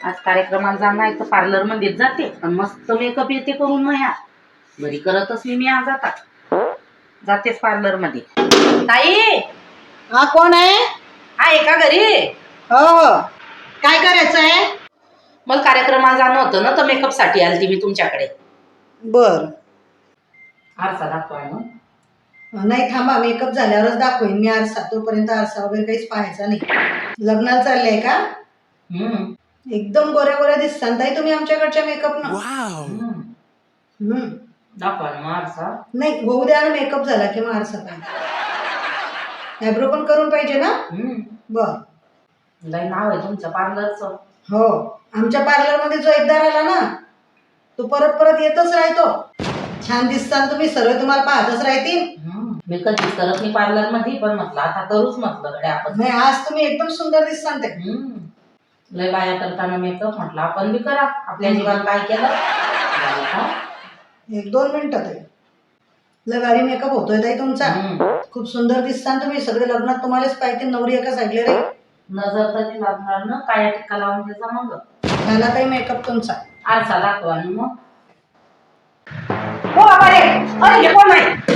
आज कार्यक्रमाला जाणार आहे तर पार्लर मध्ये जाते आणि मस्त मेकअप येते करून मग ह्या घरी करतच मी आज आता जातेच पार्लर मध्ये. ताई हा कोण आहे? आहे का घरी? हो काय करायचंय? मला कार्यक्रमाला जाणं होतं ना तर मेकअप साठी आलती मी तुमच्याकडे. बर आरसा दाखवाय मग. नाही थांबा, मेकअप झाल्यावरच दाखवेन मी आरसा. तोपर्यंत आरसा वगैरे काहीच पाहायचा नाही. लग्नाला चाललंय का? एकदम गोऱ्या गोऱ्या दिसतान ताई तुम्ही आमच्याकडच्या मेकअप न. दाखवा ना मग आरसा. नाही होऊ द्या ना, मेकअप झाला की मग आरसा पाहिजे. आयब्रो पण करून पाहिजे ना? बर. लय नाव आहे तुमच्या पार्लरचं. हो, आमच्या पार्लर मध्ये जो एकदा आला ना तो परत परत येतच राहतो. छान दिसतान तुम्ही, सर्व तुम्हाला पाहतच राहतील. मी कधीच करत नाही पार्लर मध्ये, पण म्हटलं आता करूच म्हटलं कडे आपण. नाही आज तुम्ही एकदम सुंदर दिसतान ते. लय बाया करताना मेकअप, म्हटलं आपण बी करा. आपल्या जीवाला काय केलं. 1-2 मिनिटात आहे. लय भारी मेकअप होतोय ताई तुमचा. खूप सुंदर दिसतान तुम्ही. सगळे लग्नात तुम्हालाच पाहिजे. नवरी एका साईडला रे. नजर तर ती लागणार ना, काय टिक्का लावून द्यायचा मग. झाला ताई मेकअप तुमचा. आरसा दाखवा ना मग. हो अरे, अरे हे कोण आहे?